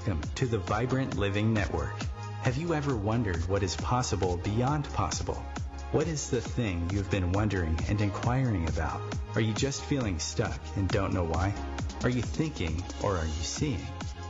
Welcome to the Vibrant Living Network. Have you ever wondered what is possible beyond possible? What is the thing you've been wondering and inquiring about? Are you just feeling stuck and don't know why? Are you thinking or are you seeing?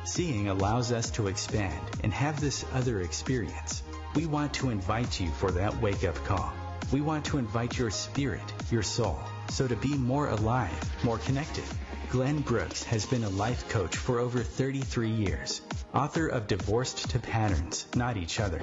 Seeing allows us to expand and have this other experience. We want to invite you for that wake-up call. We want to invite your spirit, your soul, so to be more alive, more connected. Glenn Brooks has been a life coach for over 33 years, author of Divorced to Patterns, Not Each Other,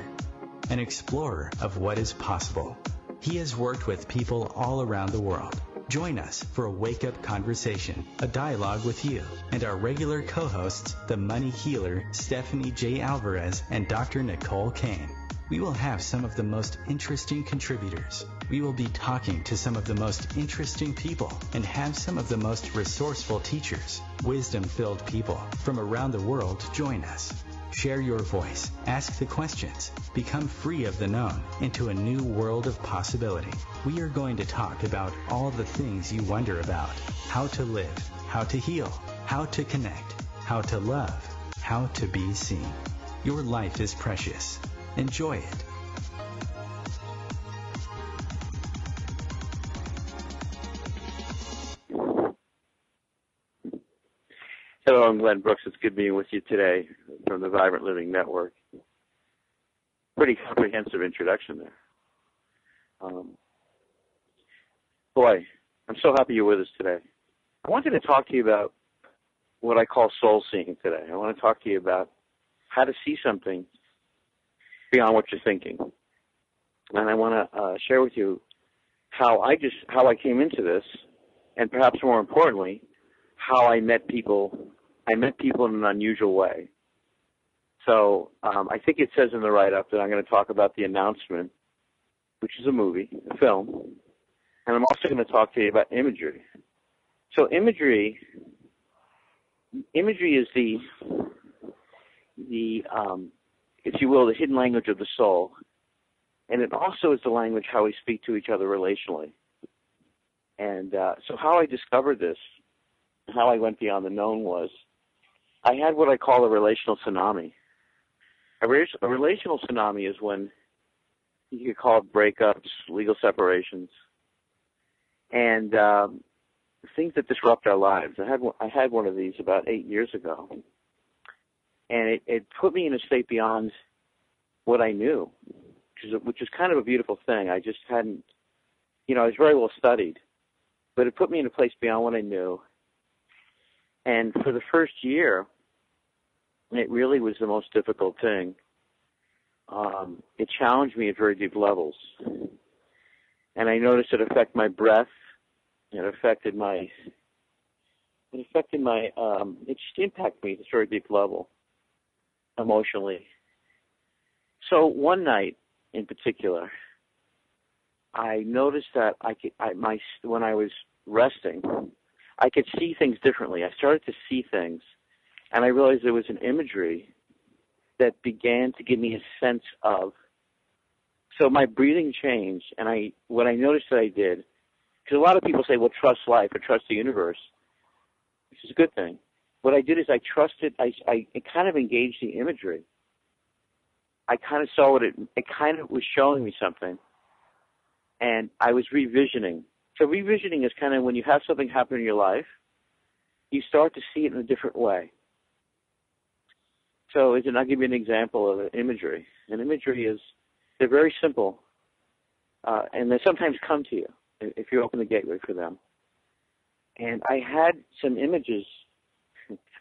an explorer of what is possible. He has worked with people all around the world. Join us for a wake-up conversation, a dialogue with you, and our regular co-hosts, the money healer Stephanie J. Alvarez and Dr. Nicole Kane. We will have some of the most interesting contributors. We will be talking to some of the most interesting people and have some of the most resourceful teachers, wisdom-filled people from around the world join us. Share your voice, ask the questions, become free of the known into a new world of possibility. We are going to talk about all the things you wonder about: how to live, how to heal, how to connect, how to love, how to be seen. Your life is precious. Enjoy it. Hello, I'm Glenn Brooks. It's good being with you today from the Vibrant Living Network. Pretty comprehensive introduction there. Boy, I'm so happy you're with us today. I wanted to talk to you about what I call soul seeing today. I want to talk to you about how to see something beyond what you're thinking. And I want to share with you how I came into this, and perhaps more importantly, how I met people. I met people in an unusual way. So I think it says in the write-up that I'm going to talk about The Announcement, which is a movie, a film, and I'm also going to talk to you about imagery. So imagery is the if you will, the hidden language of the soul, and it also is the language how we speak to each other relationally. And so how I discovered this, how I went beyond the known was, I had what I call a relational tsunami. A relational tsunami is when you could call it breakups, legal separations, and things that disrupt our lives. I had one of these about 8 years ago, and it put me in a state beyond what I knew, which is kind of a beautiful thing. I just hadn't, I was very well studied, but it put me in a place beyond what I knew. And for the first year, it really was the most difficult thing. It challenged me at very deep levels. And I noticed it affected my breath. It just impacted me at a very deep level, emotionally. So one night in particular, I noticed that when I was resting, I could see things differently. I started to see things, and I realized there was an imagery that began to give me a sense of. So my breathing changed, and what I noticed that I did, because a lot of people say, well, trust life or trust the universe, which is a good thing. What I did is I trusted, I kind of engaged the imagery. I kind of saw it kind of was showing me something, and I was revisioning. So revisioning is kind of when you have something happen in your life, you start to see it in a different way. So I'll give you an example of an imagery. An imagery they're very simple, and they sometimes come to you if you open the gateway for them. And I had some images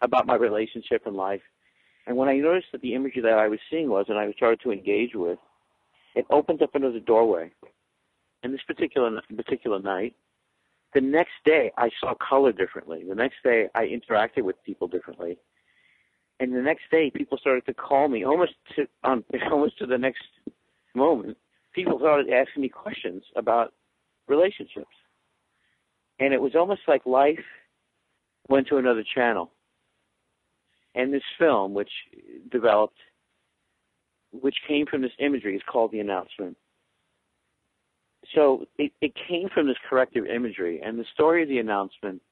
about my relationship in life, and when I noticed that the imagery that I was seeing and I started to engage with, it opened up another doorway. In this particular night, the next day I saw color differently. The next day I interacted with people differently. And the next day people started to call me, almost to the next moment, people started asking me questions about relationships. And it was almost like life went to another channel. And this film, which developed, which came from this imagery, is called The Announcement. So it came from this corrective imagery, and the story of The Announcement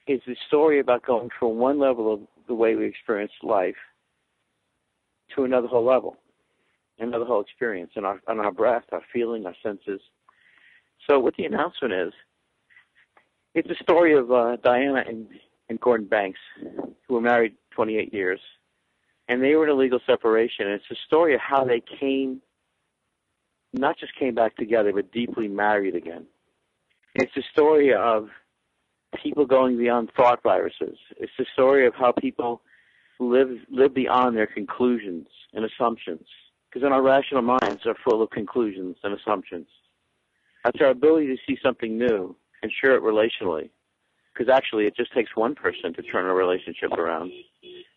is the story about going from one level of the way we experience life to another whole level, another whole experience, and our breath, our feeling, our senses. So what the announcement is, it's a story of Diana and Gordon Banks, who were married 28 years, and they were in a legal separation. And it's a story of how they not just came back together, but deeply married again. It's a story of people going beyond thought viruses. It's the story of how people live beyond their conclusions and assumptions. Because our rational minds are full of conclusions and assumptions. That's our ability to see something new and share it relationally. Because actually it just takes one person to turn a relationship around,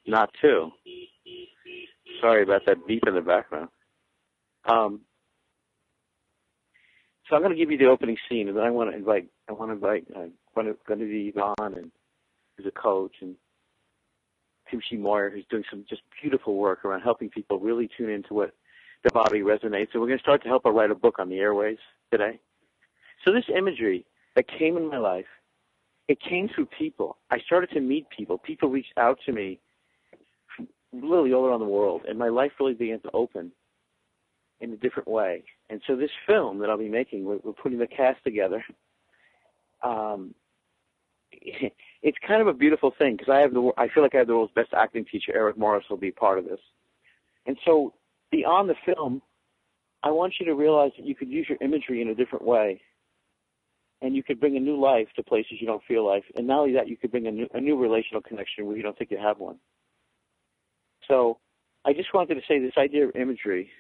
not two. Sorry about that beep in the background. So I'm going to give you the opening scene, and then I want to invite Genevieve on, and who's a coach, and Kimchi Moyer, who's doing some just beautiful work around helping people really tune into what their body resonates. And we're going to start to help her write a book on the airways today. So this imagery that came in my life, it came through people. I started to meet people. People reached out to me literally all around the world, and my life really began to open in a different way. And so this film that I'll be making, we're putting the cast together. It's kind of a beautiful thing because I feel like I have the world's best acting teacher. Eric Morris will be part of this. And so beyond the film, I want you to realize that you could use your imagery in a different way, and you could bring a new life to places you don't feel life. And not only that, you could bring a new relational connection where you don't think you have one. So I just wanted to say this idea of imagery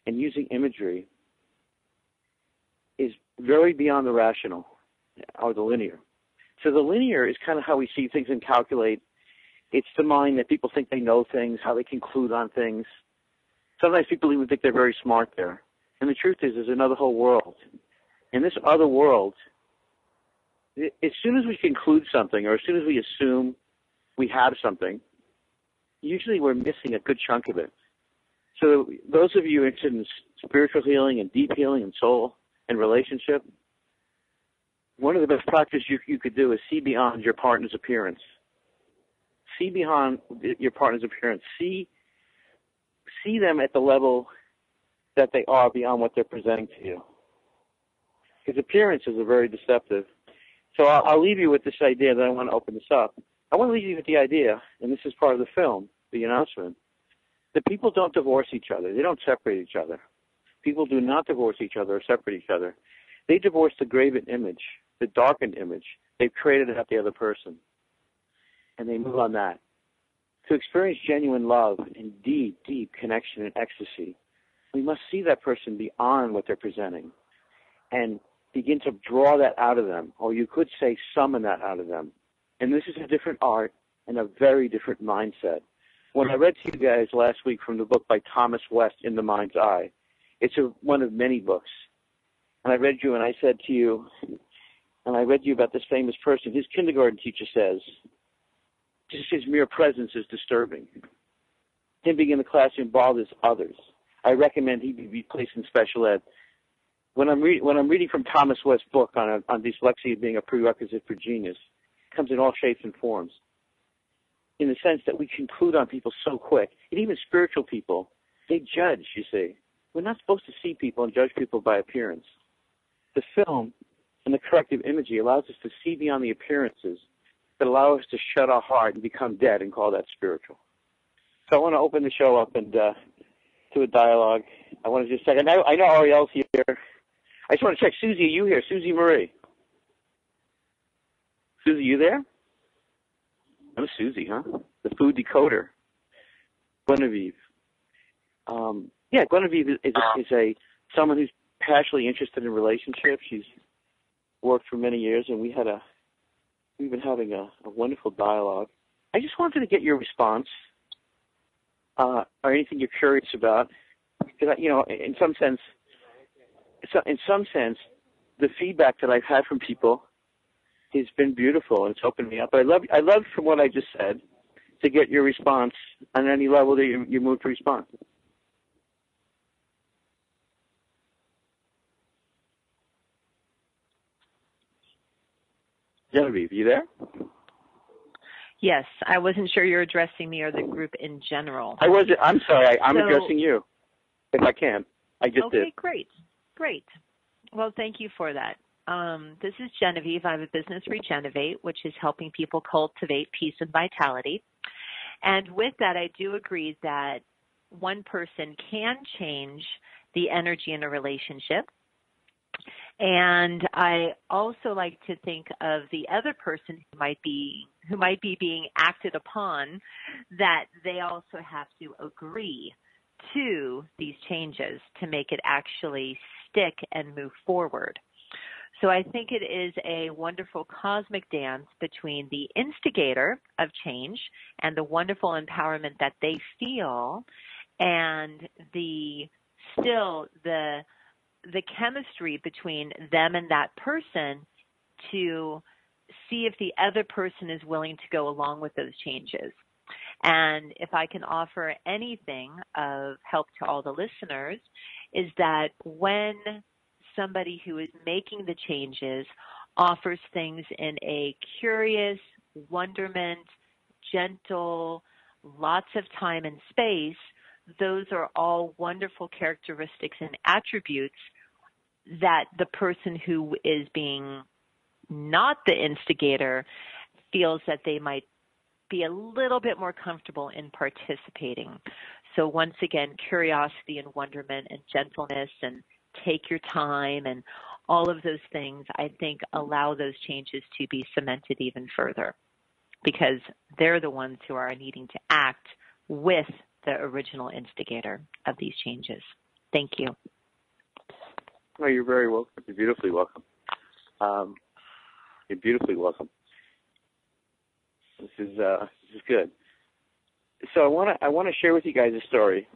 and using imagery is very beyond the rational or the linear. So the linear is kind of how we see things and calculate. It's the mind that people think they know things, how they conclude on things. Sometimes people even think they're very smart there. And the truth is, there's another whole world. In this other world, as soon as we conclude something or as soon as we assume we have something, usually we're missing a good chunk of it. So those of you interested in spiritual healing and deep healing and soul and relationship, one of the best practices you could do is see beyond your partner's appearance. See beyond your partner's appearance. See them at the level that they are beyond what they're presenting to you. Because appearances are very deceptive. So I'll leave you with this idea that I want to open this up. I want to leave you with the idea, and this is part of the film, the announcement, that people don't divorce each other. They don't separate each other. People do not divorce each other or separate each other. They divorce the graven image, the darkened image they've created about the other person. And they move on that. To experience genuine love and deep, deep connection and ecstasy, we must see that person beyond what they're presenting and begin to draw that out of them, or you could say summon that out of them. And this is a different art and a very different mindset. When I read to you guys last week from the book by Thomas West, In the Mind's Eye, it's one of many books. And I read you and I said to you, and I read you about this famous person. His kindergarten teacher says, just his mere presence is disturbing. Him being in the classroom bothers others. I recommend he be placed in special ed. When I'm reading from Thomas West's book on dyslexia being a prerequisite for genius, it comes in all shapes and forms. In the sense that we conclude on people so quick. And even spiritual people, they judge, you see. We're not supposed to see people and judge people by appearance. The film and the corrective imagery allows us to see beyond the appearances that allow us to shut our heart and become dead and call that spiritual. So I want to open the show up and do a dialogue. I want to just check. I know Ariel's here. I just want to check. Susie, are you here? Susie Marie. Susie, you there? Oh, Susie, huh? The food decoder. Genevieve. Genevieve is someone who's passionately interested in relationships. She's worked for many years, and we've been having a wonderful dialogue. I just wanted to get your response, or anything you're curious about, because in some sense, the feedback that I've had from people has been beautiful, and it's opened me up. But I love from what I just said to get your response on any level that you move to respond. Genevieve, you there? Yes, I wasn't sure you're addressing me or the group in general. I was. I'm sorry. I'm addressing you, if I can. I just did. Okay, great. Well, thank you for that. This is Genevieve. I have a business, Regenerate, which is helping people cultivate peace and vitality. And with that, I do agree that one person can change the energy in a relationship. And I also like to think of the other person who might be being acted upon, that they also have to agree to these changes to make it actually stick and move forward. So I think it is a wonderful cosmic dance between the instigator of change and the wonderful empowerment that they feel, and the chemistry between them and that person to see if the other person is willing to go along with those changes. And if I can offer anything of help to all the listeners, is that when somebody who is making the changes offers things in a curious, wonderment, gentle, lots of time and space, those are all wonderful characteristics and attributes that the person who is being not the instigator feels that they might be a little bit more comfortable in participating. So once again, curiosity and wonderment and gentleness and take your time and all of those things, I think, allow those changes to be cemented even further, because they're the ones who are needing to act with the original instigator of these changes. Thank you. Oh, you're very welcome. You're beautifully welcome. You're beautifully welcome. This is good. So I want to share with you guys a story.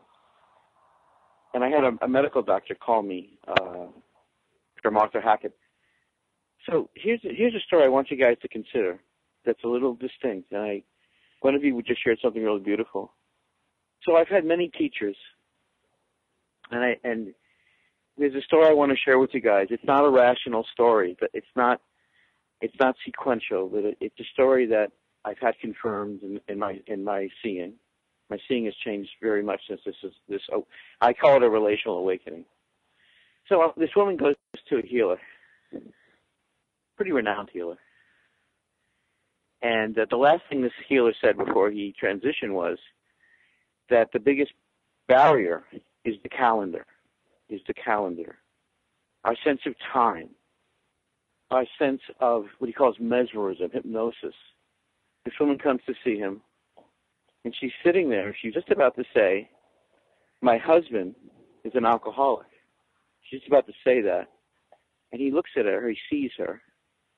And I had a medical doctor call me, Dr. Martha Hackett. So here's a story I want you guys to consider that's a little distinct. And one of you would just shared something really beautiful. So I've had many teachers, and there's a story I want to share with you guys. It's not a rational story, but it's not sequential. But it's a story that I've had confirmed in my seeing. My seeing has changed very much since this. I call it a relational awakening. So this woman goes to a healer, pretty renowned healer, and the last thing this healer said before he transitioned was that the biggest barrier is the calendar. Our sense of time, our sense of what he calls mesmerism, hypnosis. This woman comes to see him, and she's sitting there. She's just about to say, my husband is an alcoholic. She's just about to say that. And he looks at her. He sees her.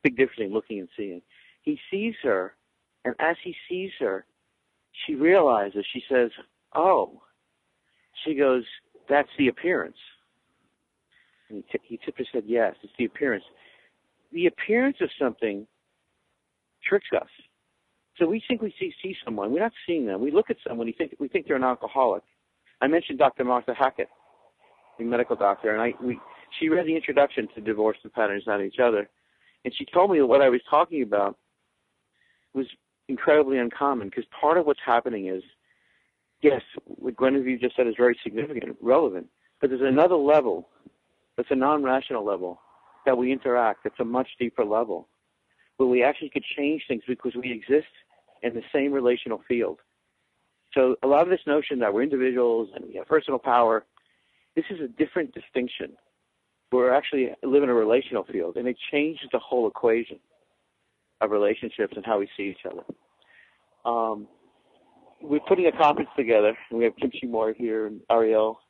Big difference between looking and seeing. He sees her, and as he sees her, she realizes, she says, oh. She goes, that's the appearance. And he simply said, yes, it's the appearance. The appearance of something tricks us. So we think we see someone. We're not seeing them. We look at someone. We think they're an alcoholic. I mentioned Dr. Martha Hackett, the medical doctor, and she read the introduction to Divorce and Patterns on Each Other, and she told me that what I was talking about was incredibly uncommon, because part of what's happening is, yes, what Guinevere just said is very significant, relevant, but there's another level that's a non-rational level that we interact. That's a much deeper level where we actually could change things because we exist in the same relational field. So a lot of this notion that we're individuals and we have personal power, this is a different distinction. We're actually live in a relational field, and it changes the whole equation of relationships and how we see each other. We're putting a conference together, and we have Kimchi Moyer here and Ariel.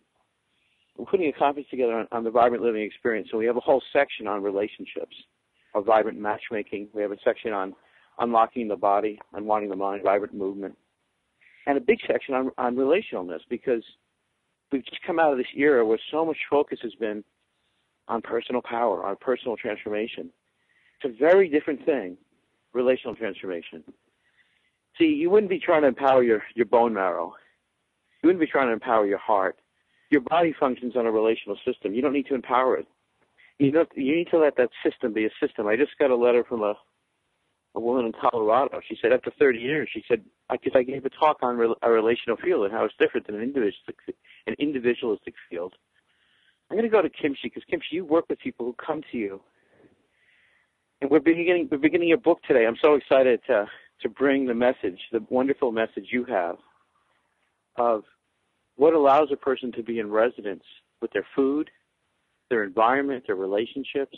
We're putting a conference together on the vibrant living experience. So we have a whole section on relationships, or vibrant matchmaking. We have a section on unlocking the body, unwinding the mind, vibrant movement, and a big section on relationalness, because we've just come out of this era where so much focus has been on personal power, on personal transformation. It's a very different thing, relational transformation. See, you wouldn't be trying to empower your bone marrow. You wouldn't be trying to empower your heart. Your body functions on a relational system. You don't need to empower it. You need to let that system be a system. I just got a letter from a a woman in Colorado. She said after 30 years, she said, because I gave a talk on a relational field and how it's different than an individualistic field. I'm going to go to Kimchi, because Kimchi, you work with people who come to you. And we're beginning your book today. I'm so excited to bring the message, the wonderful message you have of what allows a person to be in resonance with their food, their environment, their relationships,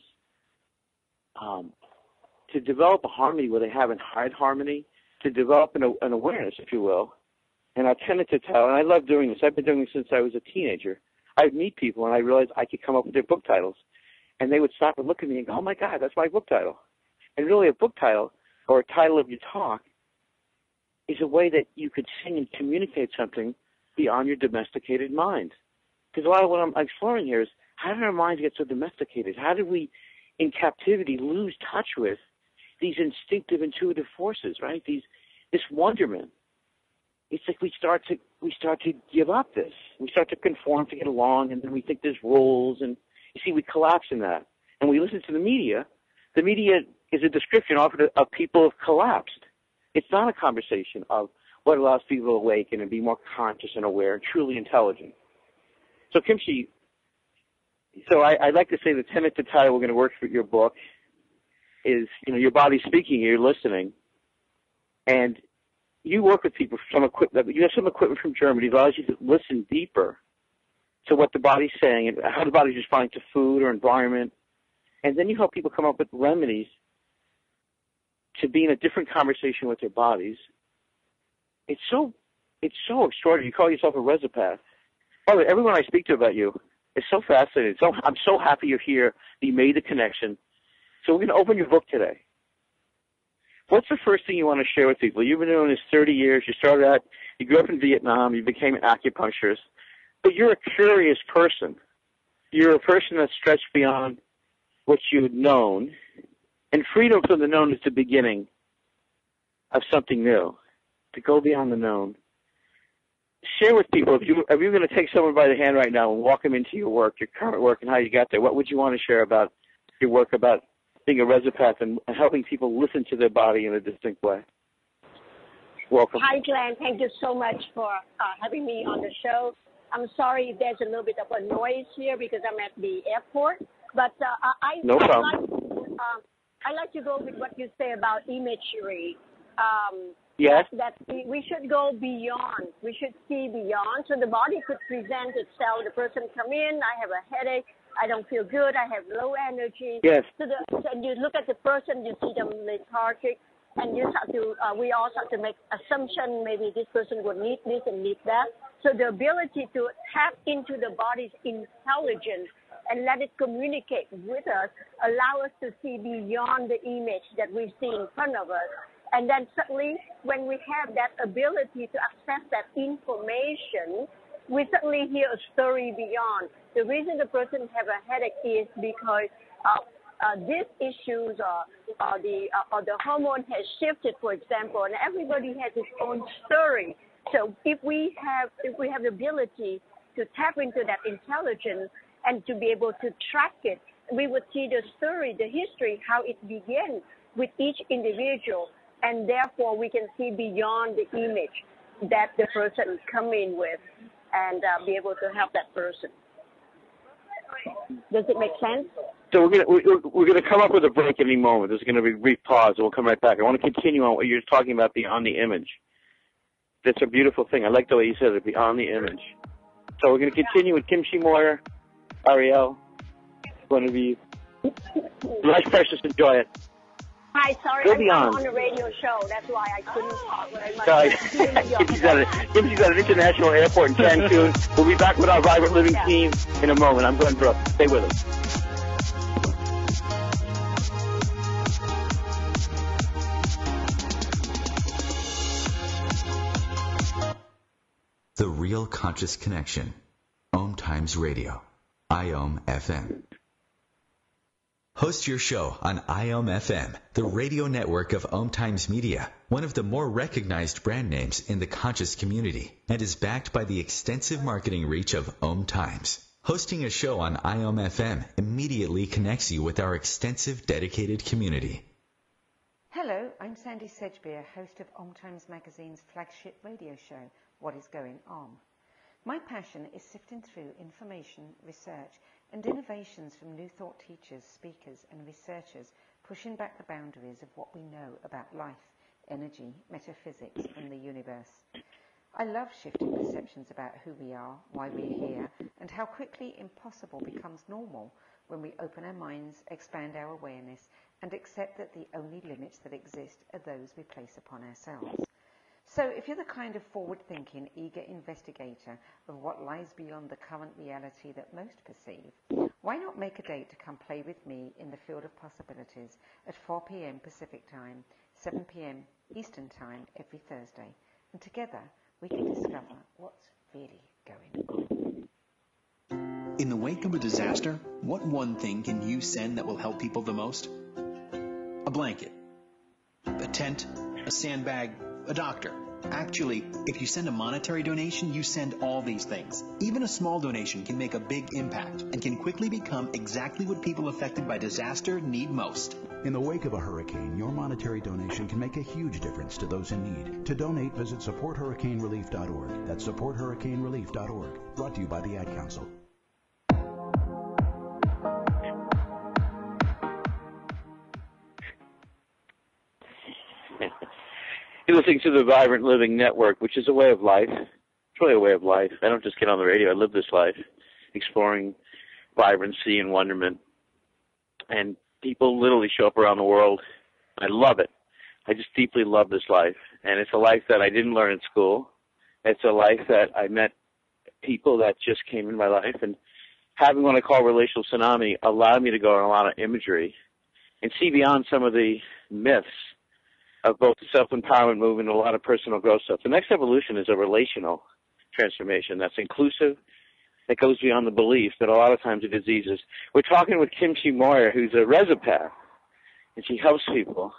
to develop a harmony where they haven't had harmony, to develop an awareness, if you will. And I tended to tell, and I love doing this. I've been doing this since I was a teenager. I would meet people, and I realized I could come up with their book titles. And they would stop and look at me and go, oh, my God, that's my book title. And really a book title or a title of your talk is a way that you could sing and communicate something beyond your domesticated mind. Because a lot of what I'm exploring here is, how did our minds get so domesticated? How did we, in captivity, lose touch with these instinctive, intuitive forces, right? This wonderment. It's like we start to give up this. We start to conform to get along, and then we think there's rules, and you see, we collapse in that. And we listen to the media. The media is a description offered of people who have collapsed. It's not a conversation of what allows people to awaken and be more conscious and aware and truly intelligent. So, Kimchi, I'd like to say the tenet, the title we're going to work for your book is, your body's speaking, you're listening, and you work with people from equipment. You have some equipment from Germany that allows you to listen deeper to what the body's saying and how the body's responding to food or environment, and then you help people come up with remedies to be in a different conversation with their bodies. It's so extraordinary. You call yourself a Resopath. By the way, everyone I speak to about you is so fascinating. I'm so happy you're here, that you made the connection. So we're going to open your book today. What's the first thing you want to share with people? You've been doing this 30 years. You grew up in Vietnam. You became an acupuncturist. But you're a curious person. You're a person that's stretched beyond what you've known. And freedom from the known is the beginning of something new, to go beyond the known. Share with people, if you were going to take someone by the hand right now and walk them into your work, your current work, and how you got there, what would you want to share about your work, about being a Resopath and helping people listen to their body in a distinct way? Welcome. Hi, Glenn. Thank you so much for having me on the show. I'm sorry if there's a little bit of a noise here because I'm at the airport. But no problem. I like to go with what you say about imagery. Yes. That we should go beyond. We should see beyond. So the body could present itself. The person come in, I have a headache, I don't feel good, I have low energy. Yes. So and you look at the person, you see them lethargic, and you start to, we all start to make assumption, maybe this person would need this and need that. So the ability to tap into the body's intelligence and let it communicate with us, allow us to see beyond the image that we see in front of us. And then suddenly, when we have that ability to access that information, we suddenly hear a story beyond. The reason the person have a headache is because these issues or the hormone has shifted, for example, and everybody has his own story. So if we have the ability to tap into that intelligence and to be able to track it, we would see the story, the history, how it began with each individual. And therefore, we can see beyond the image that the person come in with and be able to help that person. Does it make sense? So we're gonna come up with a break any moment. There's going to be a brief pause, and we'll come right back. I want to continue on what you're talking about beyond the image. That's a beautiful thing. I like the way you said it, beyond the image. So we're going to continue with Kimchi Moyer, Ariel. One of you. Life precious, enjoy it. Hi, sorry, I'm on a radio show. That's why I couldn't talk very much. Sorry. Kimchi's at an international airport in Cancun. We'll be back with our Vibrant Living team in a moment. I'm Glenn Brooks. Stay with us. The Real Conscious Connection. OMTimes Radio. IOM FM. Host your show on IOM FM, the radio network of OMTimes Media, one of the more recognized brand names in the conscious community, and is backed by the extensive marketing reach of OMTimes. Hosting a show on IOM FM immediately connects you with our extensive dedicated community. Hello, I'm Sandy Sedgbeer, host of OMTimes magazine's flagship radio show, What is Going On? My passion is sifting through information, research, and innovations from new thought teachers, speakers, and researchers pushing back the boundaries of what we know about life, energy, metaphysics, and the universe. I love shifting perceptions about who we are, why we're here, and how quickly impossible becomes normal when we open our minds, expand our awareness, and accept that the only limits that exist are those we place upon ourselves. So if you're the kind of forward-thinking, eager investigator of what lies beyond the current reality that most perceive, why not make a date to come play with me in the field of possibilities at 4 p.m. Pacific Time, 7 p.m. Eastern Time every Thursday, and together we can discover what's really going on. In the wake of a disaster, what one thing can you send that will help people the most? A blanket, a tent, a sandbag, a doctor. Actually, if you send a monetary donation, you send all these things. Even a small donation can make a big impact and can quickly become exactly what people affected by disaster need most. In the wake of a hurricane, your monetary donation can make a huge difference to those in need. To donate, visit supporthurricanerelief.org. That's supporthurricanerelief.org. Brought to you by the Ad Council. You're listening to the Vibrant Living Network, which is a way of life. It's really a way of life. I don't just get on the radio. I live this life, exploring vibrancy and wonderment. And people literally show up around the world. I love it. I just deeply love this life. And it's a life that I didn't learn in school. It's a life that I met people that just came in my life. And having what I call relational tsunami allowed me to go on a lot of imagery and see beyond some of the myths of both the self-empowerment movement and a lot of personal growth stuff. The next evolution is a relational transformation that's inclusive, that goes beyond the belief that a lot of times it diseases. We're talking with Kimchi Moyer, who's a Resopath, and she helps people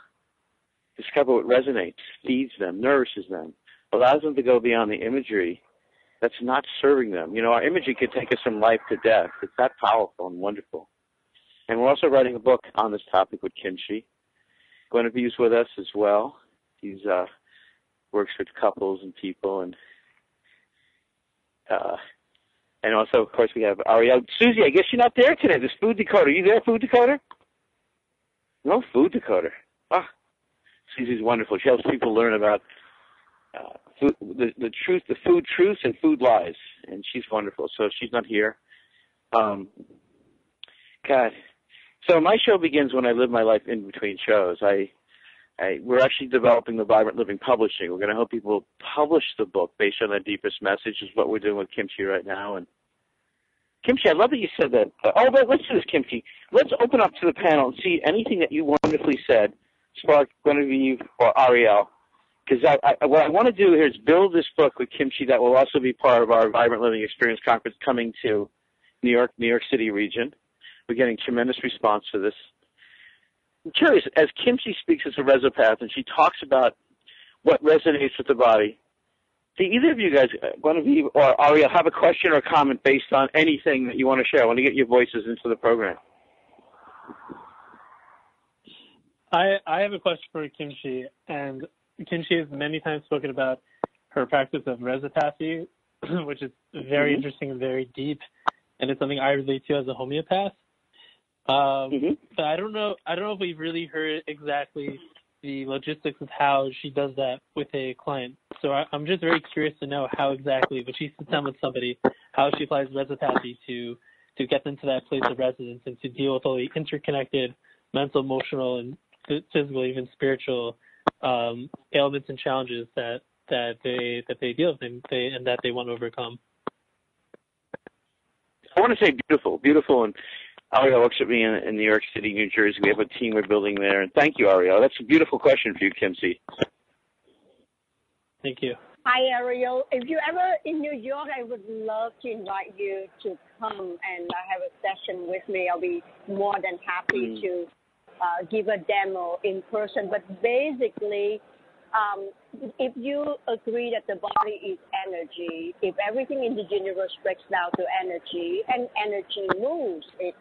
discover what resonates, feeds them, nourishes them, allows them to go beyond the imagery that's not serving them. You know, our imagery could take us from life to death. It's that powerful and wonderful. And we're also writing a book on this topic with Kimchi. Guinevere's with us as well. He's works with couples and people, and also, of course, we have Ariel. Susie, I guess you're not there today. This Food Decoder. Are you there, Food Decoder? No Food Decoder. Ah, Susie's wonderful. She helps people learn about food, the truth, the food truths and food lies, and she's wonderful. So she's not here. God. So my show begins when I live my life in between shows. We're actually developing the Vibrant Living Publishing. We're going to help people publish the book based on their deepest message, is what we're doing with Kimchi right now. And Kimchi, I love that you said that. But let's do this, Kimchi. Let's open up to the panel and see anything that you wonderfully said sparked Guinevere or Ariel. Because what I want to do here is build this book with Kimchi that will also be part of our Vibrant Living Experience Conference coming to New York City region. We're getting tremendous response to this. I'm curious, as Kimchi speaks as a Resopath and she talks about what resonates with the body, do either of you guys, Guinevere or Ariel, have a question or comment based on anything that you want to share? I want to get your voices into the program. I have a question for Kimchi, and Kimchi has many times spoken about her practice of Resopathy, which is very interesting and very deep, and it's something I relate to as a homeopath. But I don't know if we've really heard exactly the logistics of how she does that with a client. So I'm just very curious to know how exactly, when she sits down with somebody, how she applies Resopathy to get them to that place of residence and to deal with all the interconnected mental, emotional, and physical, even spiritual ailments and challenges that they deal with and that they want to overcome. I want to say beautiful, and Ariel works with me in New York City, New Jersey. We have a team we're building there. And thank you, Ariel. That's a beautiful question for you, Kimchi. Thank you. Hi, Ariel. If you're ever in New York, I would love to invite you to come and have a session with me. I'll be more than happy to give a demo in person. But basically, if you agree that the body is energy, if everything in the universe breaks down to energy, and energy moves, it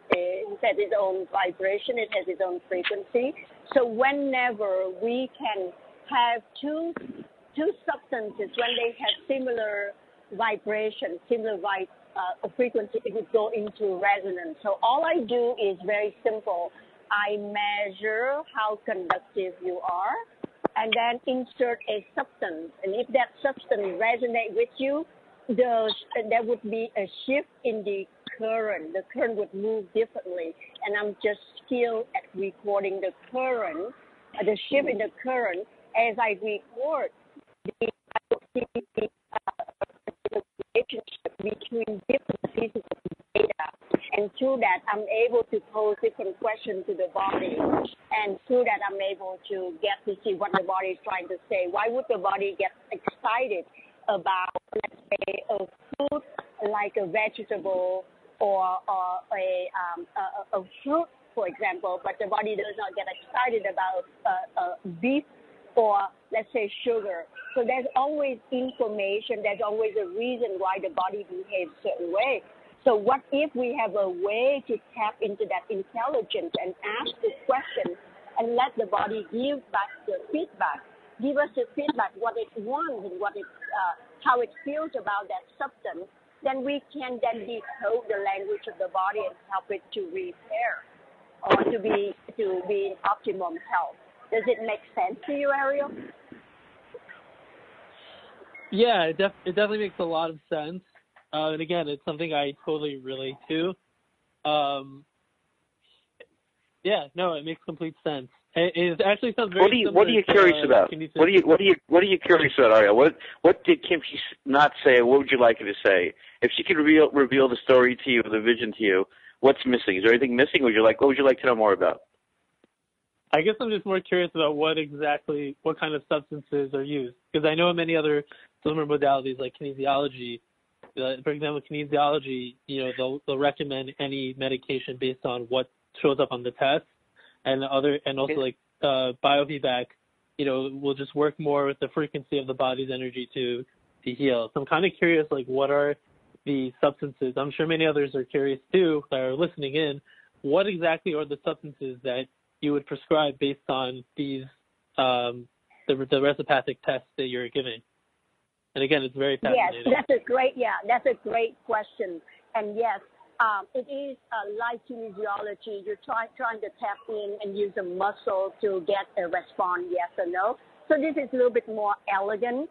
has its own vibration, it has its own frequency. So whenever we can have two substances, when they have similar vibration, similar frequency, it would go into resonance. So all I do is very simple. I measure how conductive you are, and then insert a substance. And if that substance resonates with you, there would be a shift in the current. The current would move differently. And I'm just skilled at recording the current, the shift in the current. As I record, the relationship between different pieces of data. And through that, I'm able to pose different questions to the body. And through that, I'm able to get to see what the body is trying to say. Why would the body get excited about, let's say, a food like a vegetable or a fruit, for example, but the body does not get excited about beef or, let's say, sugar. So there's always information, there's always a reason why the body behaves a certain way. So what if we have a way to tap into that intelligence and ask the question and let the body give back the feedback, give us the feedback, what it wants and what it, how it feels about that substance, then we can then decode the language of the body and help it to repair or to be in optimum health. Does it make sense to you, Ariel? Yeah, it definitely makes a lot of sense. And again, it's something I totally relate to. Yeah, no, it makes complete sense. It actually sounds very similar. What are you curious about? What are you curious about, Ariel? What did Kimchi not say? What would you like her to say? If she could reveal the story to you, the vision to you, what's missing? Is there anything missing? What would you like to know more about? I guess I'm just more curious about what kind of substances are used, because I know in many other similar modalities like kinesiology. For example, kinesiology, they'll recommend any medication based on what shows up on the test, and also like biofeedback, will just work more with the frequency of the body's energy to heal. So I'm kind of curious, like, what are the substances? I'm sure many others are curious too that are listening in. What exactly are the substances that you would prescribe based on these the Resopathic tests that you're giving? And again, it's very fascinating. Yes, that's a great question. And yes, it is like kinesiology. You're trying to tap in and use a muscle to get a response, yes or no. So this is a little bit more elegant.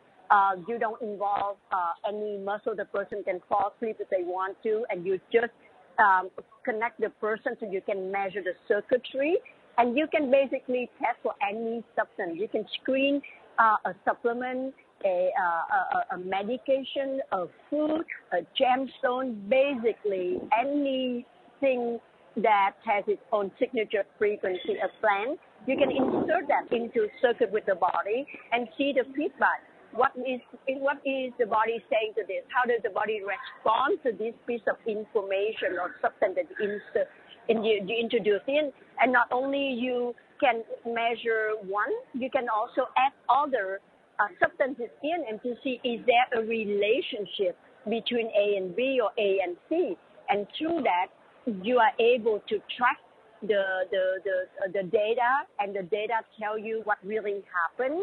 You don't involve any muscle. The person can fall asleep if they want to, and you just connect the person so you can measure the circuitry. And you can basically test for any substance. You can screen a supplement, a medication, a food, a gemstone, basically anything that has its own signature frequency, a plant. You can insert that into circuit with the body and see the feedback. What is the body saying to this? How does the body respond to this piece of information or substance that you introduce in? And not only you can measure one, you can also add other substances in and to see, is there a relationship between A and B or A and C? And through that, you are able to track the data, and the data tell you what really happened,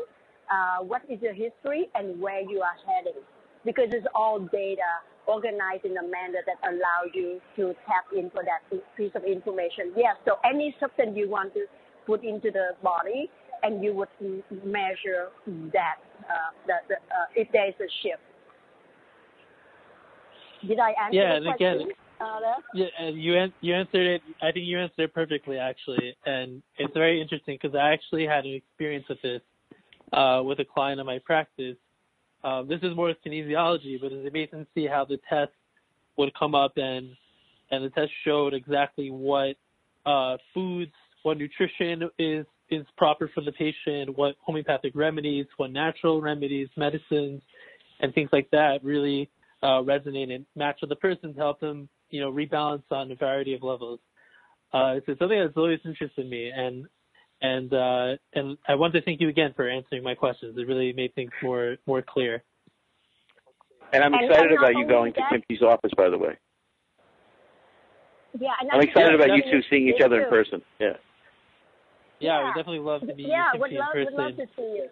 what is the history, and where you are heading. Because it's all data organized in a manner that allows you to tap into that piece of information. Yes, so any substance you want to put into the body, and you would measure that, if there is a shift. Did I answer the question? Again, and you answered it. I think you answered it perfectly, actually. And it's very interesting because I actually had an experience with this with a client in my practice. This is more kinesiology, but it's amazing to see how the test would come up, and the test showed exactly what foods, what nutrition is proper for the patient, what homeopathic remedies, what natural remedies, medicines, and things like that really resonate and match with the person to help them, rebalance on a variety of levels. It's something that's always interested me, and And I want to thank you again for answering my questions. It really made things more clear. And I'm excited about you going to Kimchi's office, by the way. Yeah, and I'm excited about you two seeing each other in person. Yeah. Yeah, I would definitely love to meet you in person. Would love to see you.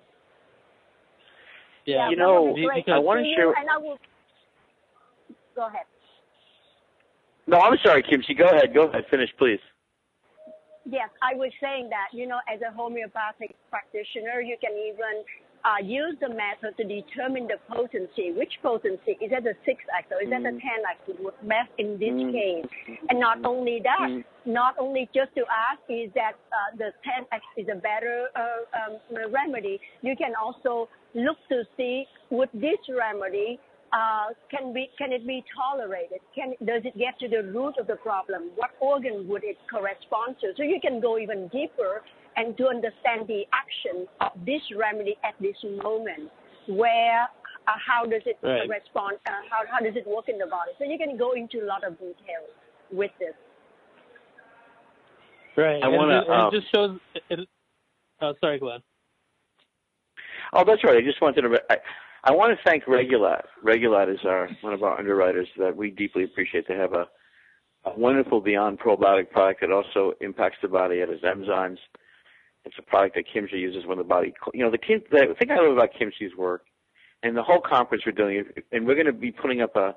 Yeah, you know, I want to share. And I will. Go ahead. No, I'm sorry, Kimchi. Go ahead. Finish, please. Yes, I was saying that, as a homeopathic practitioner, you can even use the method to determine the potency. Which potency? Is that the 6x or is that the 10x? It would match in this case. And not only that, not only just to ask is that the 10x is a better remedy, you can also look to see would this remedy can it be tolerated? Does it get to the root of the problem? What organ would it correspond to? So you can go even deeper and to understand the action of this remedy at this moment, where how does it respond? How does it work in the body? So you can go into a lot of details with this. Right. It just shows. Oh, sorry, Glenn. Oh, that's right. I just wanted to. I want to thank Regulat. Regulat is one of our underwriters that we deeply appreciate. They have a wonderful Beyond probiotic product that also impacts the body. It has enzymes. It's a product that Kimchi uses when the body. The thing I love about Kimchi's work, and the whole conference we're doing, and we're going to be putting up a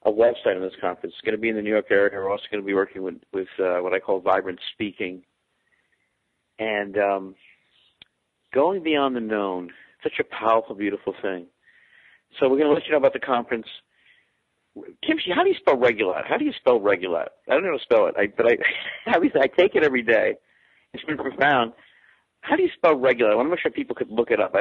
website on this conference. It's going to be in the New York area. We're also going to be working with what I call vibrant speaking, and going beyond the known. Such a powerful, beautiful thing. So we're going to let you know about the conference. Kimchi, how do you spell Regulat? How do you spell Regulat? I don't know how to spell it, but I take it every day. It's been profound. How do you spell Regulat? I want to make sure people could look it up.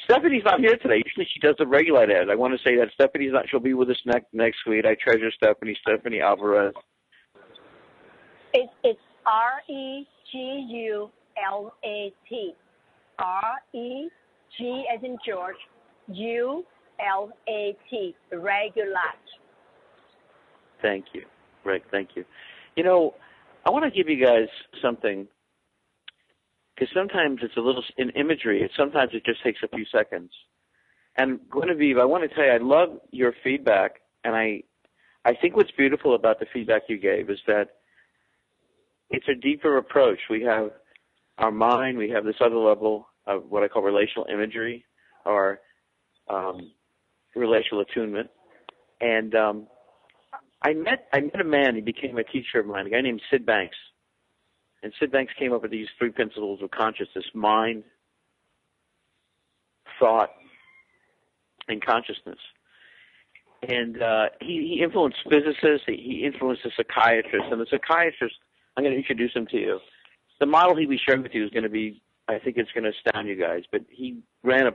Stephanie's not here today. Usually she does the Regulat ad. I want to say that Stephanie's not. She'll be with us next week. I treasure Stephanie Alvarez. It's REGULAT. REG as in George, ULAT, Regulat. Thank you, Greg. Thank you. I want to give you guys something, because sometimes it's a little, in imagery, sometimes it just takes a few seconds. And Genevieve, I want to tell you, I love your feedback, and I think what's beautiful about the feedback you gave is that it's a deeper approach. We have our mind, we have this other level of what I call relational imagery, or relational attunement. And I met a man, he became a teacher of mine, a guy named Sid Banks. And Sid Banks came up with these 3 principles of consciousness: mind, thought, and consciousness. And he influenced physicists, he influenced a psychiatrist. And the psychiatrist, I'm going to introduce him to you. The model he will be sharing with you is going to be, I think it's going to astound you guys, but he ran a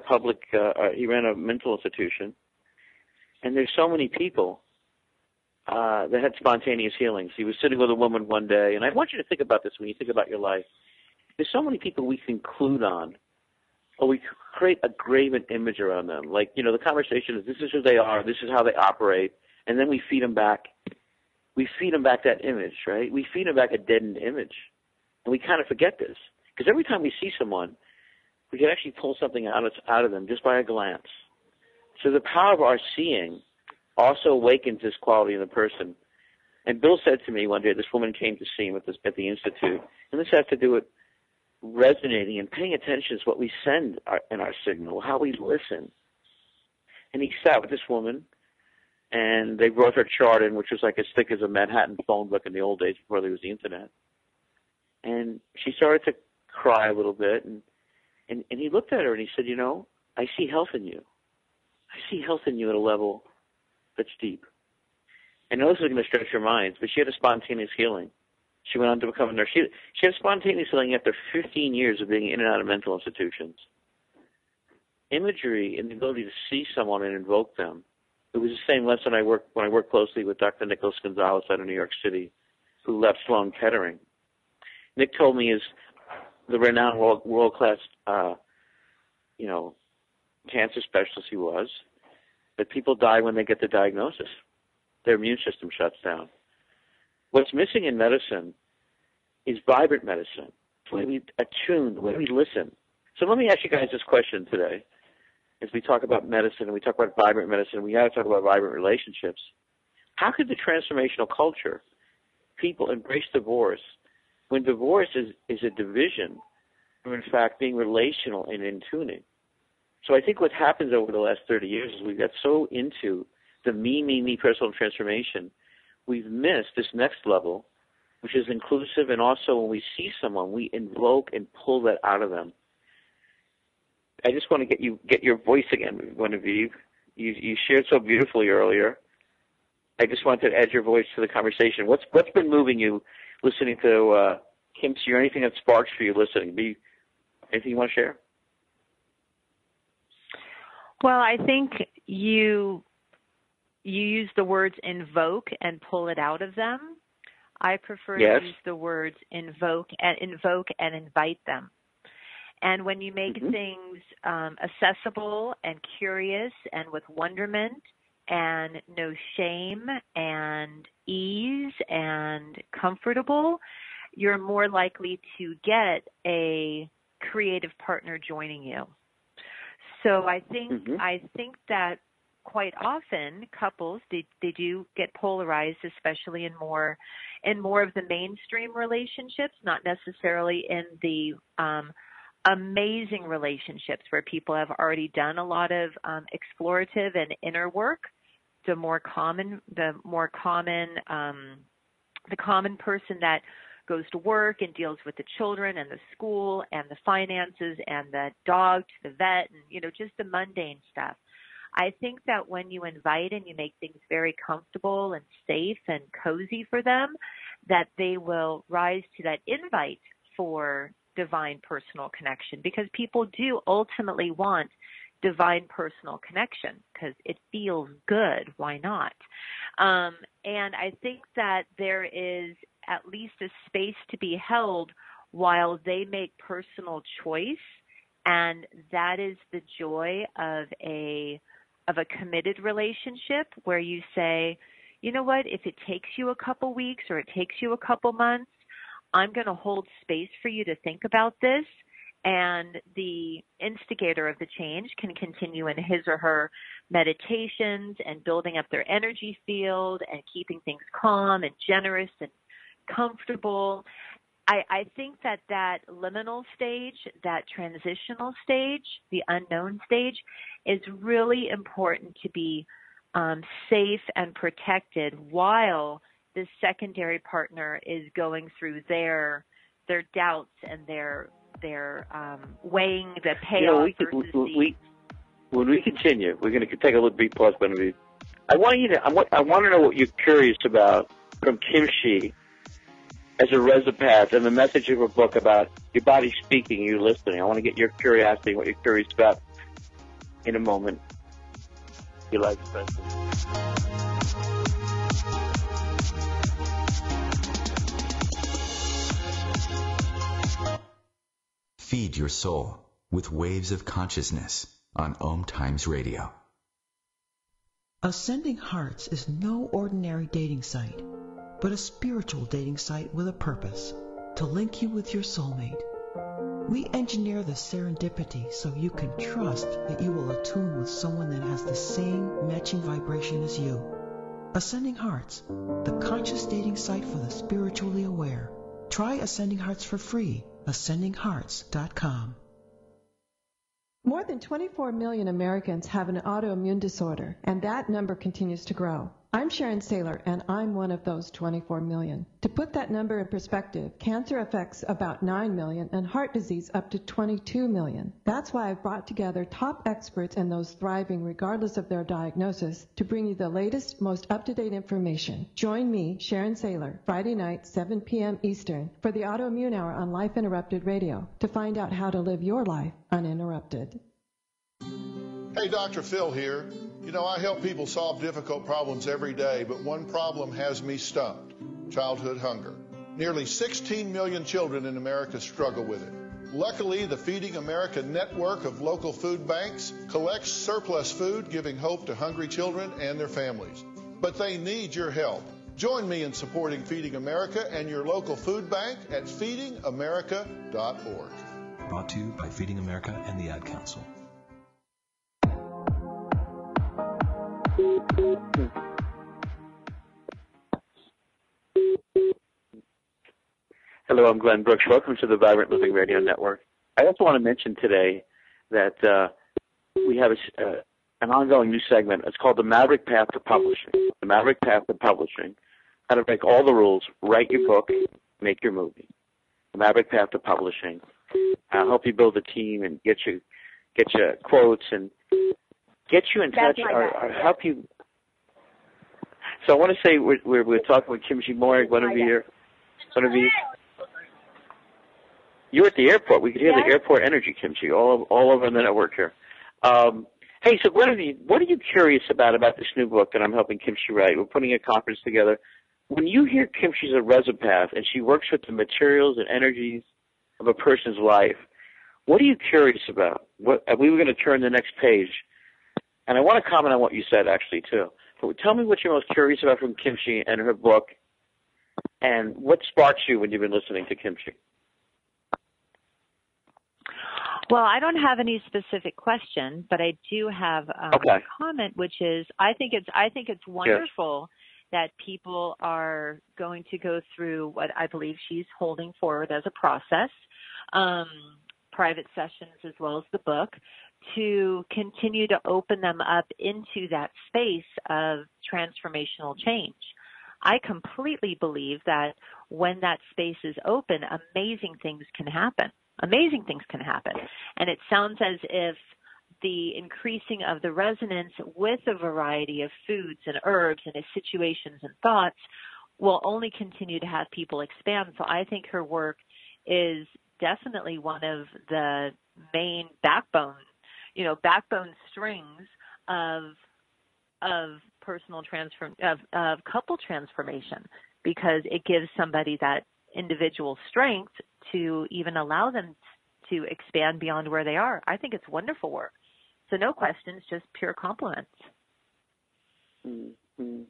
mental institution, and there's so many people that had spontaneous healings. He was sitting with a woman one day, and I want you to think about this when you think about your life. There's so many people we conclude on, or we create a graven image around them. Like, the conversation is, this is who they are, this is how they operate, and then we feed them back. We feed them back that image, right? We feed them back a deadened image, and we kind of forget this. Because every time we see someone, we can actually pull something out of them just by a glance. So the power of our seeing also awakens this quality in the person. And Bill said to me one day, this woman came to see him at the Institute, and this has to do with resonating and paying attention to what we send in our signal, how we listen. And he sat with this woman, and they brought her chart in, which was like as thick as a Manhattan phone book in the old days before there was the Internet. And she started to cry a little bit, and he looked at her and he said, I see health in you. I see health in you at a level that's deep. I know this is going to stretch your minds, but she had a spontaneous healing. She went on to become a nurse. She had a spontaneous healing after 15 years of being in and out of mental institutions. Imagery and the ability to see someone and invoke them. It was the same lesson when I worked closely with Dr. Nicholas Gonzalez out of New York City, who left Sloan Kettering. Nick told me the renowned world-class, cancer specialist he was, that people die when they get the diagnosis. Their immune system shuts down. What's missing in medicine is vibrant medicine. the way we attune, the way we listen. So let me ask you guys this question today. As we talk about medicine and we talk about vibrant medicine, we got to talk about vibrant relationships. How could the transformational culture, people embrace divorce when divorce is a division from, in fact, being relational and in tuning? So I think what happens over the last 30 years is we've got so into the me personal transformation, we've missed this next level, which is inclusive, and also when we see someone, we invoke and pull that out of them. I just want to get your voice again, one of you. You shared so beautifully earlier. I just wanted to add your voice to the conversation. What's been moving you listening to Kimchi, or anything that sparks for you listening? Anything you want to share? Well, I think you use the words invoke and pull it out of them. I prefer to use the words invoke and invite them. And when you make things accessible and curious and with wonderment and no shame and ease and comfortable, you're more likely to get a creative partner joining you. So I think that quite often couples they do get polarized, especially in more of the mainstream relationships, not necessarily in the amazing relationships where people have already done a lot of explorative and inner work. The common person that goes to work and deals with the children and the school and the finances and the dog to the vet and, just the mundane stuff. I think that when you invite and you make things very comfortable and safe and cozy for them, that they will rise to that invite for divine personal connection, because people do ultimately want divine personal connection because it feels good. Why not? And I think that there is at least a space to be held while they make personal choice, and that is the joy of a committed relationship where you say, you know what, if it takes you a couple weeks or it takes you a couple months, I'm going to hold space for you to think about this, and the instigator of the change can continue in his or her meditations and building up their energy field and keeping things calm and generous and comfortable. I think that liminal stage, that transitional stage, the unknown stage, is really important to be safe and protected while the secondary partner is going through their doubts and their weighing the payoff versus when we continue, we're going to take a little brief pause, Benedict. I want to know what you're curious about from Kimchi as a Resopath and the message of her book about your body speaking, you listening. I want to get your curiosity, what you're curious about, in a moment. You like it, Feed your soul with waves of consciousness on OMTimes Radio. Ascending Hearts is no ordinary dating site, but a spiritual dating site with a purpose, to link you with your soulmate. We engineer the serendipity so you can trust that you will attune with someone that has the same matching vibration as you. Ascending Hearts, the conscious dating site for the spiritually aware. Try Ascending Hearts for free. AscendingHearts.com. More than 24 million Americans have an autoimmune disorder, and that number continues to grow. I'm Sharon Saylor, and I'm one of those 24 million. To put that number in perspective, cancer affects about 9 million and heart disease up to 22 million. That's why I've brought together top experts and those thriving regardless of their diagnosis to bring you the latest, most up-to-date information. Join me, Sharon Saylor, Friday night, 7 p.m. Eastern, for the Autoimmune Hour on Life Interrupted Radio to find out how to live your life uninterrupted. Hey, Dr. Phil here. You know, I help people solve difficult problems every day, but one problem has me stumped: childhood hunger. Nearly 16 million children in America struggle with it. Luckily, the Feeding America network of local food banks collects surplus food, giving hope to hungry children and their families. But they need your help. Join me in supporting Feeding America and your local food bank at feedingamerica.org. Brought to you by Feeding America and the Ad Council. Hello, I'm Glenn Brooks. Welcome to the Vibrant Living Radio Network. I also want to mention today that we have an ongoing new segment. It's called The Maverick Path to Publishing. The Maverick Path to Publishing. How to break all the rules, write your book, make your movie. The Maverick Path to Publishing. I'll help you build a team and get you quotes and get you in touch or help you. So I want to say we're talking with Kimchi Moyer, one of you. You're at the airport. We could hear the airport energy, Kimchi, all over the network here. Hey, so what are you curious about this new book that I'm helping Kimchi write? We're putting a conference together. When you hear Kimchi's a Resopath and she works with the materials and energies of a person's life, what are you curious about? We were going to turn the next page, and I want to comment on what you said, actually, too. But tell me what you're most curious about from Kimchi and her book, and what sparks you when you've been listening to Kimchi. Well, I don't have any specific question, but I do have a comment, which is I think it's wonderful that people are going to go through what I believe she's holding forward as a process, private sessions as well as the book, to continue to open them up into that space of transformational change. I completely believe that when that space is open, amazing things can happen. Amazing things can happen. And it sounds as if the increasing of the resonance with a variety of foods and herbs and situations and thoughts will only continue to have people expand. So I think her work is definitely one of the main backbone strings of personal of couple transformation, because it gives somebody that individual strength to even allow them to expand beyond where they are. I think it's wonderful work. So no questions, just pure compliments. Mm-hmm.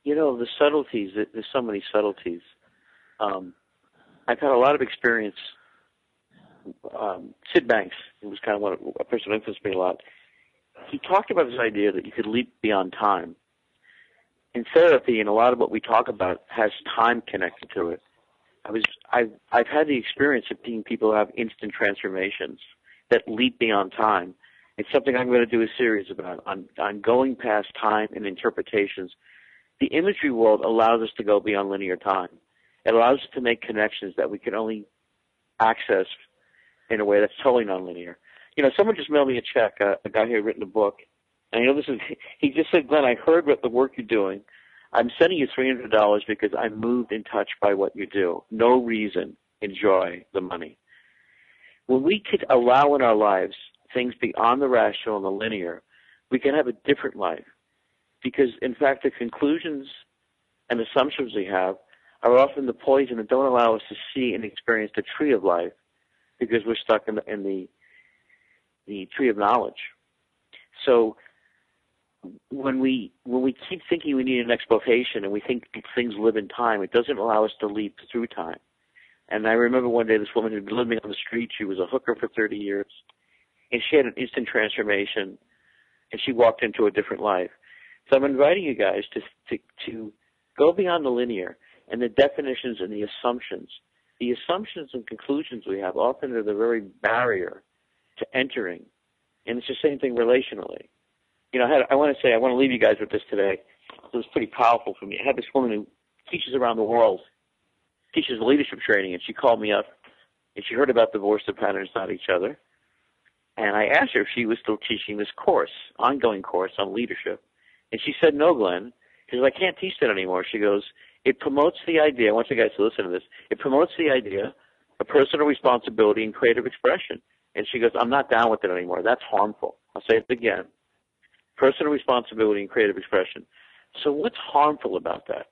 You know, the subtleties, there's so many subtleties. I've had a lot of experience. Sid Banks, who was kind of a person who influenced me a lot, he talked about this idea that you could leap beyond time. In therapy, and a lot of what we talk about has time connected to it. I've had the experience of seeing people have instant transformations that leap beyond time. It's something I'm going to do a series about on going past time and interpretations. The imagery world allows us to go beyond linear time. It allows us to make connections that we can only access in a way that's totally nonlinear. You know, someone just mailed me a check, a guy who had written a book. And he just said, Glenn, I heard about the work you're doing. I'm sending you $300 because I'm moved and touched by what you do. No reason. Enjoy the money. When we could allow in our lives things beyond the rational and the linear, we can have a different life. Because, in fact, the conclusions and assumptions we have are often the poison that don't allow us to see and experience the tree of life, because we're stuck in the tree of knowledge. So when we keep thinking we need an exploitation and we think things live in time, it doesn't allow us to leap through time. And I remember one day this woman who'd been living on the street. She was a hooker for 30 years, and she had an instant transformation, and she walked into a different life. So I'm inviting you guys to go beyond the linear and the definitions and the assumptions. The assumptions and conclusions we have often are the very barrier to entering. And it's the same thing relationally. You know, I want to leave you guys with this today. It was pretty powerful for me. I had this woman who teaches around the world, teaches leadership training, and she called me up, and she heard about divorce patterns, not each other. And I asked her if she was still teaching this course, ongoing course on leadership. And she said, no, Glenn. She says, I can't teach that anymore. She goes, it promotes the idea, I want you guys to listen to this, it promotes the idea of personal responsibility and creative expression. And she goes, I'm not down with it anymore. That's harmful. I'll say it again. Personal responsibility and creative expression. So what's harmful about that?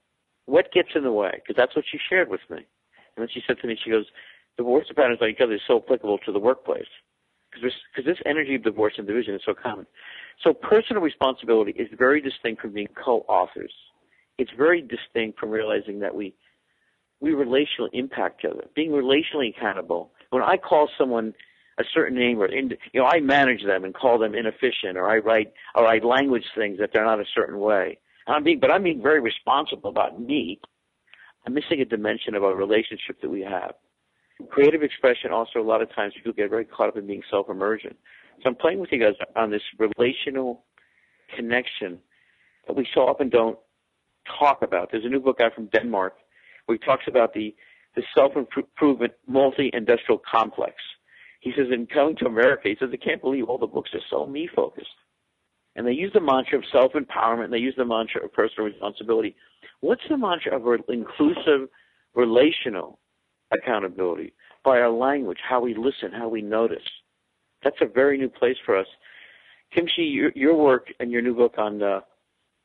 What gets in the way? Because that's what she shared with me. And then she said to me, she goes, divorce patterns like each other is so applicable to the workplace. Because this energy of divorce and division is so common. So personal responsibility is very distinct from being co-authors. it's very distinct from realizing that we relationally impact each other, being relationally accountable. When I call someone a certain name, or I manage them and call them inefficient, or I language things that they're not a certain way. I'm being very responsible about me. I'm missing a dimension of our relationship that we have. Creative expression also, a lot of times people get very caught up in being self-emergent. So I'm playing with you guys on this relational connection that we so often don't talk about. There's a new book out from Denmark where he talks about the self-improvement multi-industrial complex. He says, in coming to America, he says, I can't believe all the books are so me-focused. And they use the mantra of self-empowerment, and they use the mantra of personal responsibility. What's the mantra of inclusive, relational accountability? By our language, how we listen, how we notice. That's a very new place for us. Kimchi, your work and your new book on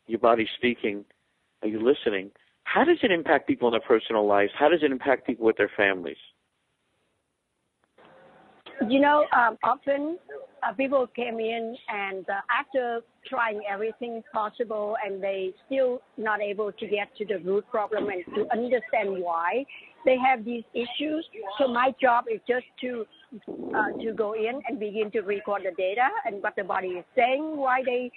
your body speaking, are you listening? How does it impact people in their personal lives? How does it impact people with their families? Often people came in and after trying everything possible and they still not able to get to the root problem and to understand why they have these issues. So my job is just to go in and begin to record the data and what the body is saying, why they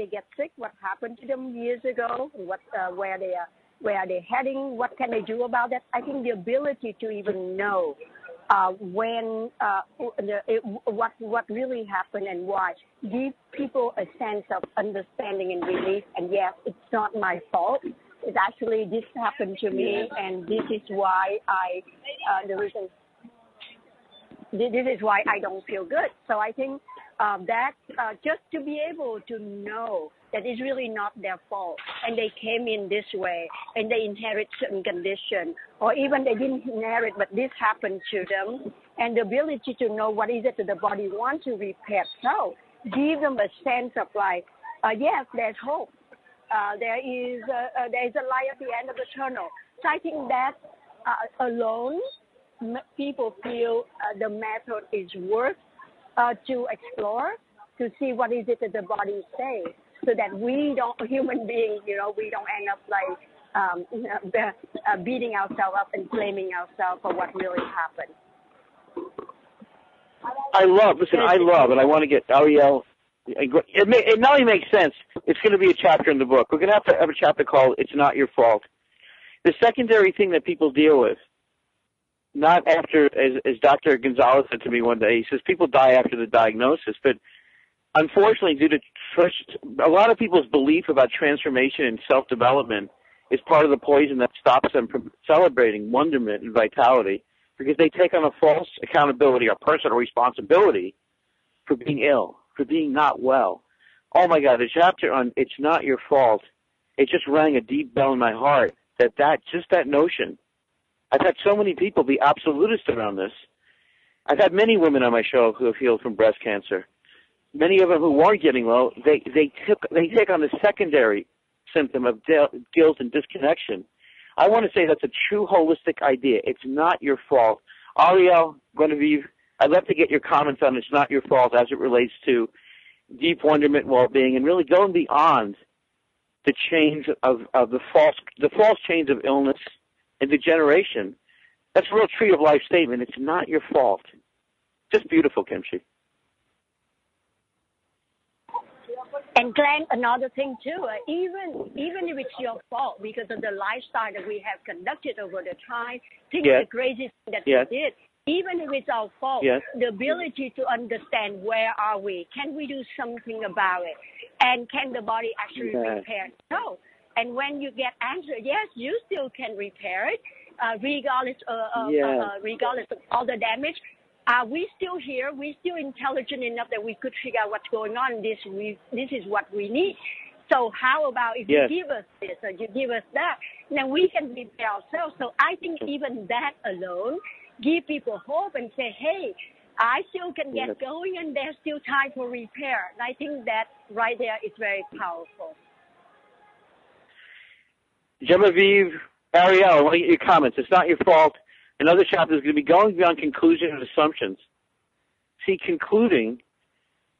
get sick, what happened to them years ago, what where they're heading, what can they do about that. I think the ability to even know what really happened and why, give people a sense of understanding and relief. And yes, it's not my fault. It's actually this happened to me, and this is why this is why I don't feel good. So I think that just to be able to know that it's really not their fault, and they came in this way, and they inherit certain condition, or even they didn't inherit, but this happened to them, and the ability to know what is it that the body wants to repair. So give them a sense of yes, there's hope. There is a light at the end of the tunnel. So I think that alone, people feel the method is worth to explore, to see what is it that the body says, so that we don't, human beings, we don't end up beating ourselves up and blaming ourselves for what really happened. I love, and I want to get Ariel. It not only makes sense, it's going to be a chapter in the book. We're going to have a chapter called It's Not Your Fault. The secondary thing that people deal with, not after, as Dr. Gonzalez said to me one day, he says people die after the diagnosis, but unfortunately, due to a lot of people's belief about transformation and self-development is part of the poison that stops them from celebrating wonderment and vitality, because they take on a false accountability or personal responsibility for being ill, for being not well. Oh my God, the chapter on It's Not Your Fault, it just rang a deep bell in my heart just that notion. I've had so many people be absolutist around this. I've had many women on my show who have healed from breast cancer. Many of them who weren't getting well, they take on the secondary symptom of guilt and disconnection. I want to say that's a true holistic idea. It's not your fault. Ariel, Guinevere, I'd love to get your comments on It's Not Your Fault as it relates to deep wonderment and well-being, and really going beyond the chains of the false chains of illness and degeneration. That's a real tree of life statement. It's not your fault. Just beautiful, Kimchi. And Glenn, another thing too, even if it's your fault because of the lifestyle that we have conducted over the time, think the crazy thing that we did, even if it's our fault, the ability to understand where are we, can we do something about it, and can the body actually repair? No. And when you get answer, yes, you still can repair it, regardless of all the damage. We still here. We're still intelligent enough that we could figure out what's going on. This is what we need. So how about if you give us this or you give us that, then we can repair ourselves. So I think even that alone give people hope and say, hey, I still can get going and there's still time for repair. And I think that right there is very powerful. Genevieve, Ariel, I want to get your comments. It's not your fault. Another chapter is going to be going beyond conclusion and assumptions. See, concluding,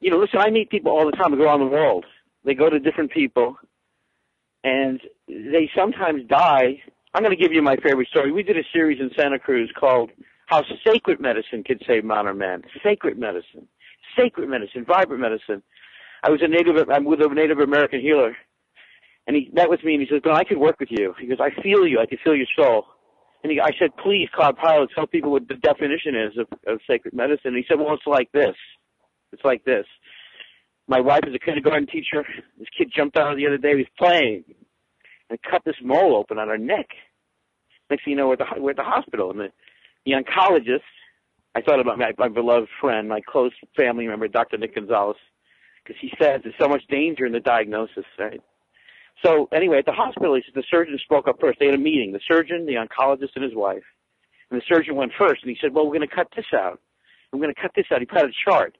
listen, I meet people all the time who go around the world. They go to different people. and they sometimes die. I'm going to give you my favorite story. We did a series in Santa Cruz called How Sacred Medicine Could Save Modern Man. Sacred medicine, vibrant medicine. I'm with a Native American healer, and he met with me, and he says, "Glenn, I could work with you." He goes, "I feel you. I can feel your soul." And I said, "Please, Cloud Pilot, tell people what the definition is of sacred medicine." And he said, "Well, it's like this. It's like this. My wife is a kindergarten teacher. This kid jumped out the other day. He was playing and cut this mole open on her neck. Next thing you know, we're at the hospital. And the oncologist, I thought about my beloved friend, my close family member, Dr. Nick Gonzalez, because he says there's so much danger in the diagnosis, right? So anyway, at the hospital, he said the surgeon spoke up first. They had a meeting, the surgeon, the oncologist, and his wife. And the surgeon went first, and he said, "Well, we're going to cut this out. We're going to cut this out." He put out a chart.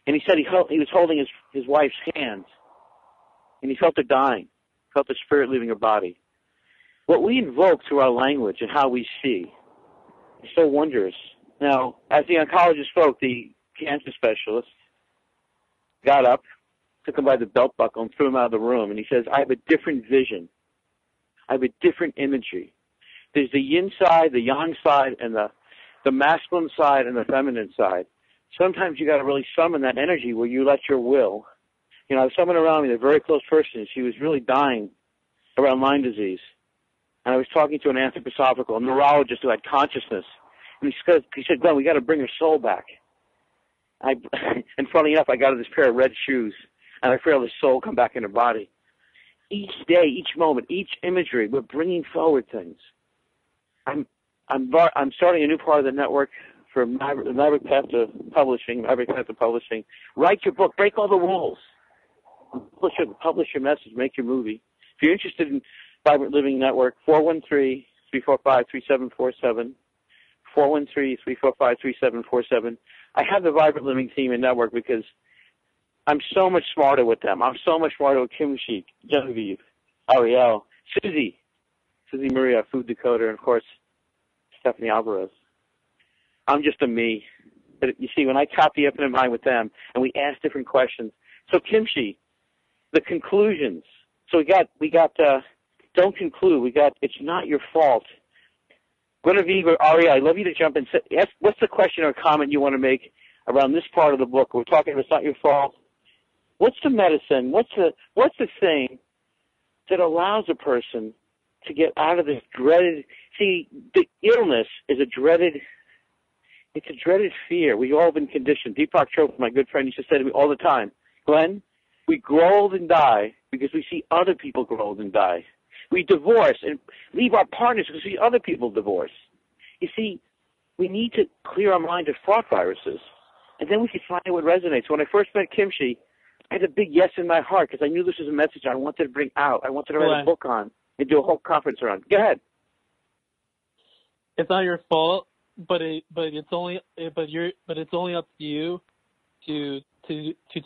And he said he was holding his wife's hands, and he felt her dying, felt the spirit leaving her body. What we invoke through our language and how we see is so wondrous. Now, as the oncologist spoke, the cancer specialist got up, took him by the belt buckle, and threw him out of the room. And he says, "I have a different vision. I have a different imagery. There's the yin side, the yang side, and the masculine side and the feminine side. Sometimes you got to really summon that energy where you let your will." You know, I was someone around me, a very close person. She was really dying around Lyme disease. And I was talking to an anthroposophical, a neurologist who had consciousness. And he said, "Glenn, we got to bring her soul back." And funny enough, I got her this pair of red shoes, and I feel the soul come back in her body. Each day, each moment, each imagery, we're bringing forward things. I'm starting a new part of the network for Maverick Path to Publishing. Write your book. Break all the rules. Publish your message. Make your movie. If you're interested in Vibrant Living Network, 413-345-3747. 413-345-3747. I have the Vibrant Living team and network because I'm so much smarter with them. I'm so much smarter with Kimchi, Genevieve, Ariel, Susie Maria, food decoder, and of course, Stephanie Alvarez. I'm just a me. But you see, when I tap the infinite mind with them and we ask different questions. So Kimchi, the conclusions. So we got don't conclude. We got it's not your fault. Genevieve or Aria, I'd love you to jump in. Ask, what's the question or comment you want to make around this part of the book? We're talking about it's not your fault. What's the medicine? What's the thing that allows a person to get out of this dreaded? See, the illness is a dreaded fear. We've all been conditioned. Deepak Chopra, my good friend, used to say to me all the time, "Glenn, we grow old and die because we see other people grow old and die. We divorce and leave our partners because we see other people divorce." You see, we need to clear our mind of thought viruses, and then we can find what resonates. When I first met Kimchi, I had a big yes in my heart because I knew this was a message I wanted to bring out. I wanted to write a book on and do a whole conference around. Go ahead. It's not your fault, but it's only up to you to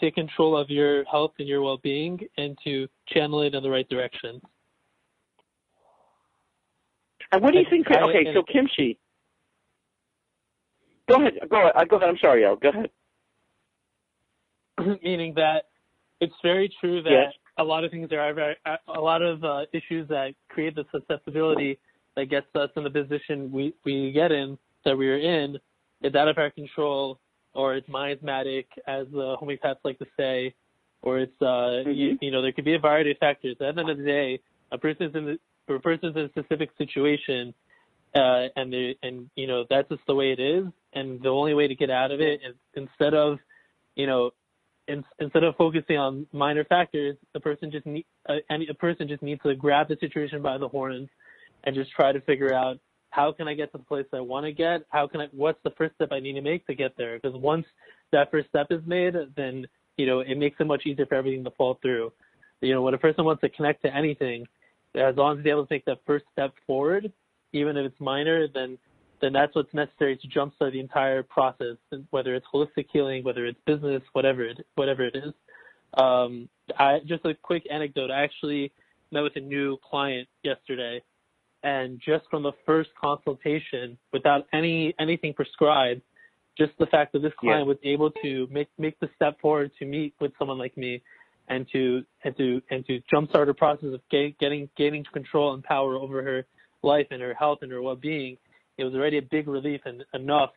take control of your health and your well-being and to channel it in the right direction. And what do you think? Okay, so Kimchi, go ahead. I'm sorry, Al. Go ahead. Meaning that it's very true that a lot of things a lot of issues that create the susceptibility that gets us in the position we get in, that we're in, is out of our control, or it's miasmatic, as the homeopaths like to say, or it's you know, there could be a variety of factors. At the end of the day, a person's in a specific situation, and you know, that's just the way it is, and the only way to get out of it is instead of focusing on minor factors, a person just needs to grab the situation by the horns and just try to figure out, how can I get to the place I want to get? What's the first step I need to make to get there? Because once that first step is made, then, you know, it makes it much easier for everything to fall through. You know, when a person wants to connect to anything, as long as they're able to take that first step forward, even if it's minor, then that's what's necessary to jumpstart the entire process, whether it's holistic healing, whether it's business, whatever it is. Just a quick anecdote. I actually met with a new client yesterday, and just from the first consultation, without anything prescribed, just the fact that this client was able to make the step forward to meet with someone like me, and to jumpstart a process of gaining control and power over her life and her health and her well-being. It was already a big relief and enough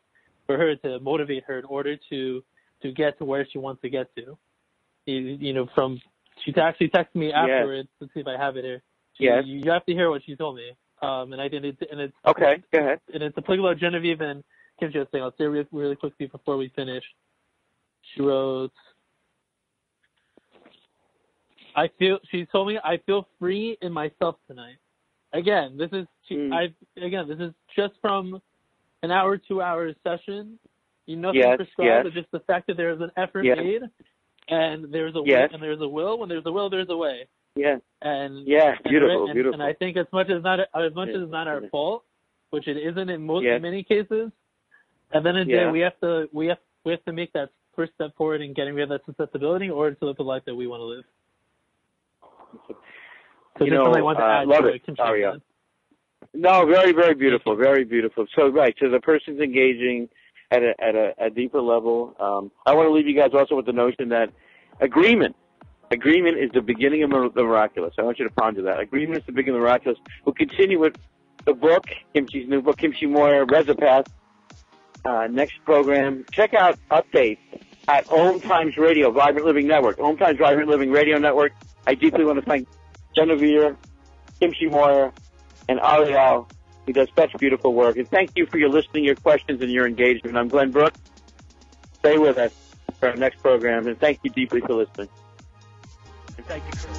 for her to motivate her in order to get to where she wants to get to. She actually texted me afterwards. Yes. Let's see if I have it here. You have to hear what she told me. And I think it's okay. Go ahead. And it's applicable to Genevieve and Kimchi thing. I'll say really quickly before we finish. She wrote, she told me, I feel free in myself tonight. Again, this is just from an hour, 2 hour session. Nothing prescribed, but just the fact that there is an effort made, and there's a will, and there's a will. When there's a will, there's a way. Yeah. And beautiful. And I think as much as it's not our fault, which it isn't in many cases, and then in the day we have to make that first step forward in getting rid of that susceptibility in order to live the life that we want to live. So I want to add love it. No, very, very beautiful, very beautiful. So the person's engaging at a deeper level. I want to leave you guys also with the notion that agreement is the beginning of the miraculous. I want you to ponder that. Agreement is the beginning of the miraculous. We'll continue with the book, Kimchi's new book, Kimchi Moyer, Resopath. Next program, check out updates at OMTimes Radio, Vibrant Living Network, OMTimes Vibrant Living Radio Network. I deeply want to thank Genevieve, Kimchi Moyer, and Ariel, who does such beautiful work. And thank you for your listening, your questions, and your engagement. I'm Glenn Brooks. Stay with us for our next program, and thank you deeply for listening. And thank you for